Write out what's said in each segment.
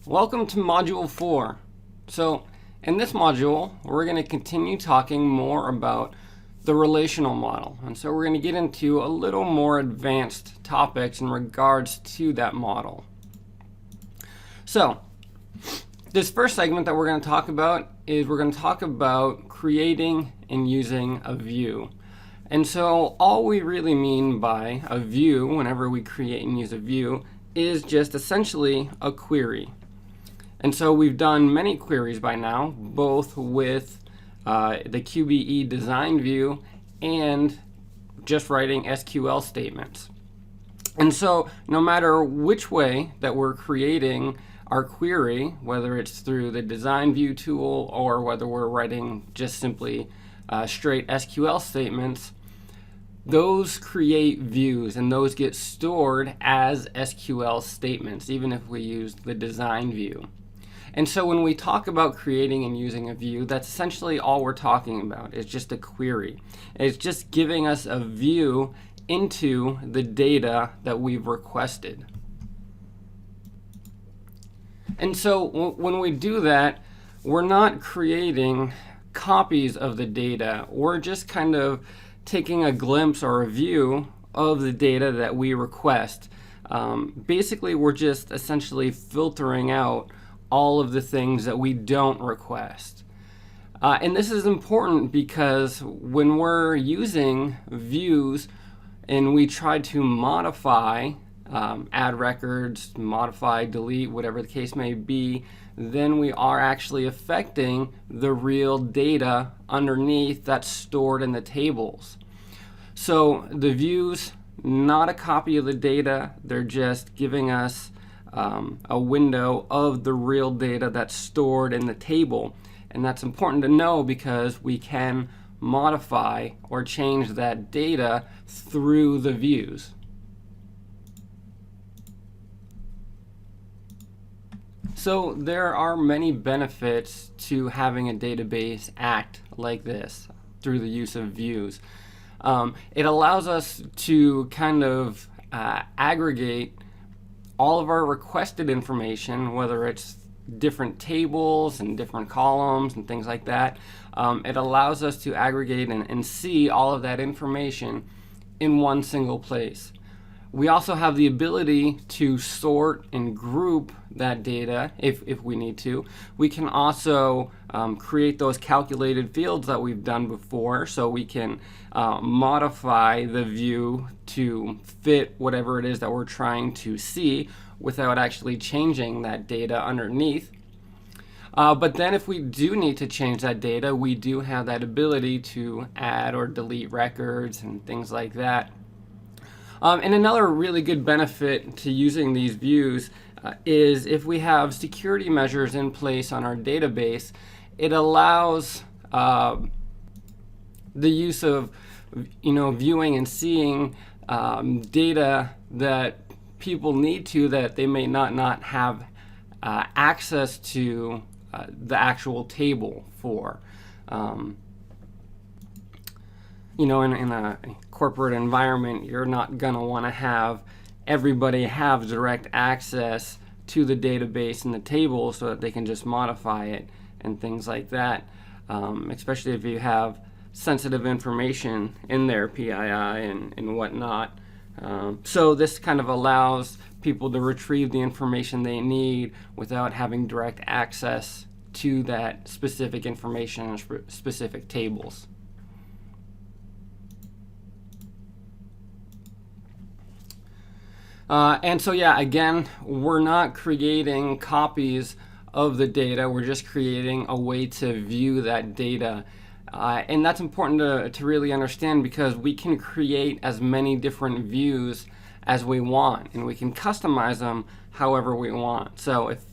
Welcome to Module 4. So in this module, we're going to continue talking more about the relational model. And so we're going to get into a little more advanced topics in regards to that model. So this first segment that we're going to talk about is we're going to talk about creating and using a view. And so all we really mean by a view, whenever we create and use a view, is just essentially a query. And so we've done many queries by now, both with the QBE design view and just writing SQL statements. And so no matter which way that we're creating our query, whether it's through the design view tool or whether we're writing just simply straight SQL statements, those create views and those get stored as SQL statements, even if we use the design view. And so when we talk about creating and using a view, that's essentially all we're talking about. It's just a query. It's just giving us a view into the data that we've requested. And so when we do that, we're not creating copies of the data. We're just kind of taking a glimpse or a view of the data that we request. Basically, we're just essentially filtering out all of the things that we don't request. And this is important because when we're using views and we try to modify, add records, modify, delete, whatever the case may be, then we are actually affecting the real data underneath that's stored in the tables. So the views, not a copy of the data, they're just giving us a window of the real data that's stored in the table. And that's important to know because we can modify or change that data through the views. So there are many benefits to having a database act like this through the use of views. It allows us to kind of aggregate all of our requested information, whether it's different tables and different columns and things like that. It allows us to aggregate and see all of that information in one single place. We also have the ability to sort and group that data if we need to. We can also create those calculated fields that we've done before, so we can modify the view to fit whatever it is that we're trying to see without actually changing that data underneath. But then if we do need to change that data, we do have that ability to add or delete records and things like that. And another really good benefit to using these views is if we have security measures in place on our database, it allows the use of viewing and seeing data that people need to that they may not have access to the actual table for. In a corporate environment, you're not going to want to have everybody have direct access to the database and the table so that they can just modify it and things like that, especially if you have sensitive information in there, PII and whatnot. So this kind of allows people to retrieve the information they need without having direct access to that specific information and specific tables. And so yeah, again, we're not creating copies of the data, we're just creating a way to view that data. And that's important to really understand because we can create as many different views as we want and we can customize them however we want. So if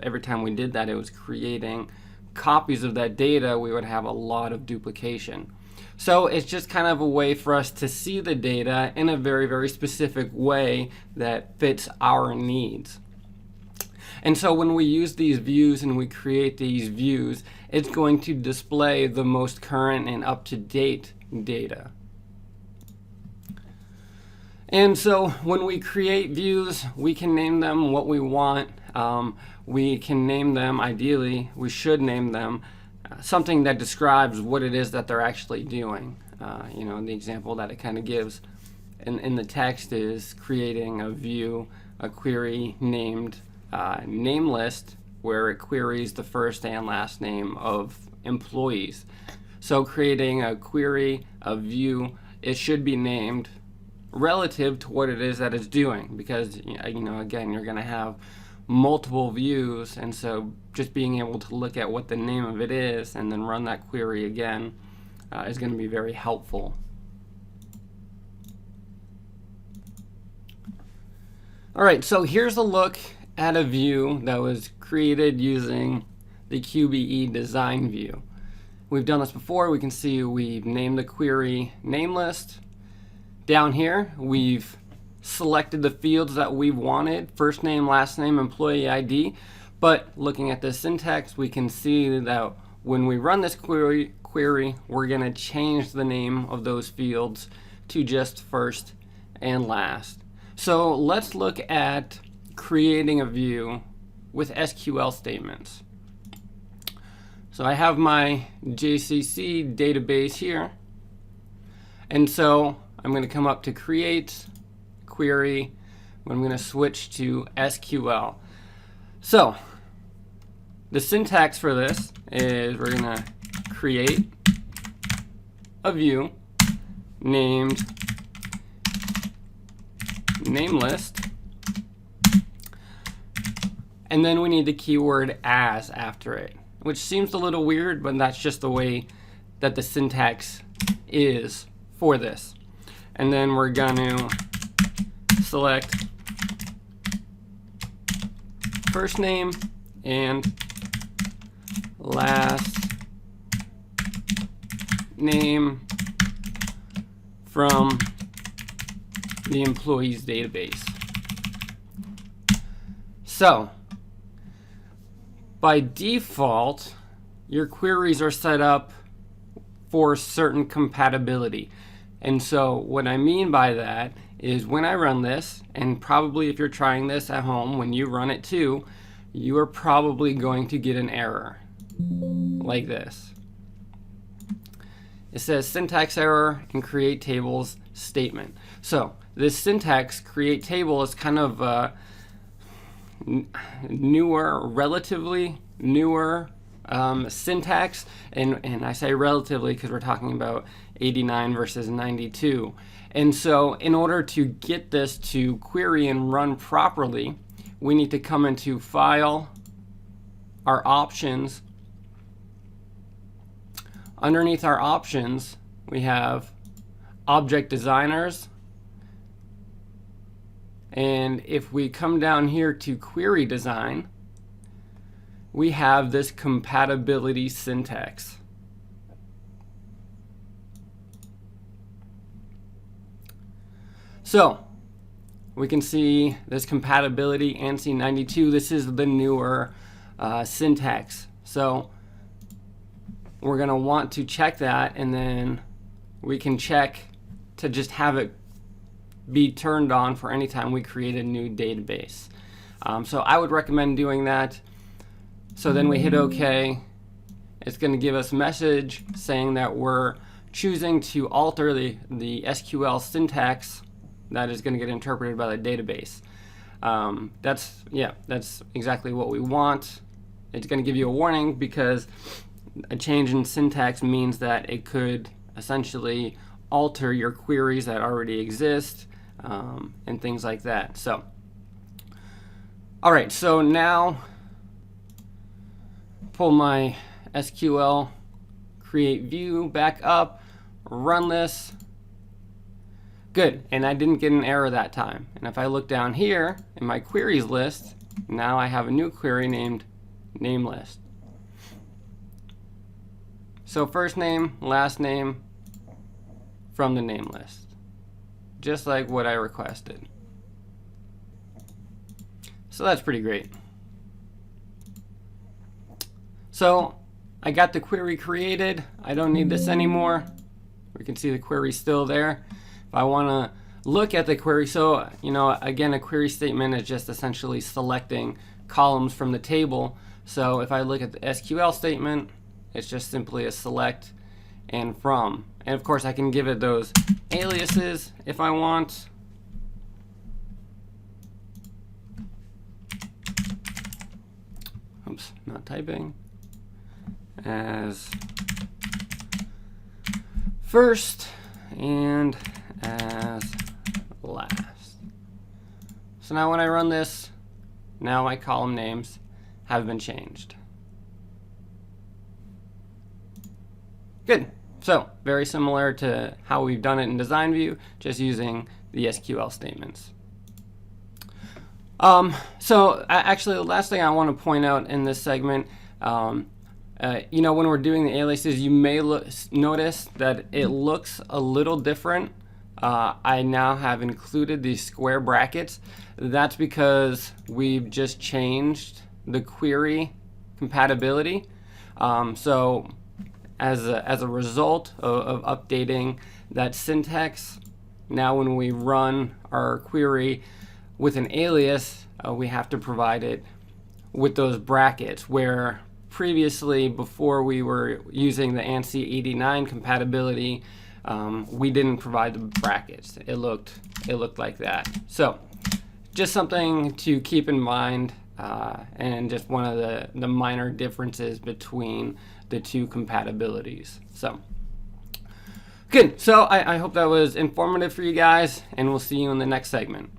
every time we did that it was creating copies of that data, we would have a lot of duplication. So it's just kind of a way for us to see the data in a very, very specific way that fits our needs. And so when we use these views and we create these views, it's going to display the most current and up-to-date data. And so when we create views, we can name them what we want. We can name them, ideally, we should name them something that describes what it is that they're actually doing. The example that it kind of gives in the text is creating a view, a query named name list, where it queries the first and last name of employees. So creating a query, a view, it should be named relative to what it is that it's doing, because again, you're going to have multiple views, and so just being able to look at what the name of it is and then run that query again is going to be very helpful. Alright, so here's a look at a view that was created using the QBE design view. We've done this before. We can see we've named the query name list. Down here, we've selected the fields that we wanted, first name, last name, employee ID. But looking at the syntax, we can see that when we run this query, we're going to change the name of those fields to just first and last. So let's look at creating a view with SQL statements. So I have my JCC database here. And so I'm going to come up to create query. I'm going to switch to SQL. So the syntax for this is we're going to create a view named name list, and then we need the keyword as after it, which seems a little weird, but that's just the way that the syntax is for this. And then we're going to select first name and last name from the employees database. So by default, your queries are set up for certain compatibility. And so what I mean by that is when I run this, and probably if you're trying this at home, when you run it too, you are probably going to get an error like this. It says syntax error in create tables statement. So this syntax create table is kind of relatively newer syntax, and I say relatively because we're talking about 89 versus 92. And so in order to get this to query and run properly, we need to come into File, our options. Underneath our options, we have Object Designers. And if we come down here to Query Design, we have this compatibility syntax. So we can see this compatibility ANSI 92. This is the newer syntax. So we're going to want to check that, and then we can check to just have it be turned on for any time we create a new database. So I would recommend doing that. So then we hit OK. It's going to give us a message saying that we're choosing to alter the SQL syntax that is going to get interpreted by the database. That's exactly what we want. It's going to give you a warning because a change in syntax means that it could essentially alter your queries that already exist and things like that. So, all right, so now pull my SQL create view back up, run this. Good, and I didn't get an error that time. And if I look down here in my queries list, now I have a new query named name list. So first name, last name from the name list, just like what I requested. So that's pretty great. So I got the query created. I don't need this anymore. We can see the query still there. If I want to look at the query. So, again, a query statement is just essentially selecting columns from the table. So if I look at the SQL statement, it's just simply a select and from. And of course, I can give it those aliases if I want. Oops, not typing. As first and as last. So now when I run this, now my column names have been changed. Good. So very similar to how we've done it in Design View, just using the SQL statements. So actually, the last thing I want to point out in this segment, when we're doing the aliases, you may notice that it looks a little different. I now have included these square brackets. That's because we've just changed the query compatibility. So as a result of updating that syntax, now when we run our query with an alias, we have to provide it with those brackets, where previously, before we were using the ANSI 89 compatibility, we didn't provide the brackets. It looked like that. So just something to keep in mind, and just one of the minor differences between the two compatibilities. So good. So I hope that was informative for you guys, and we'll see you in the next segment.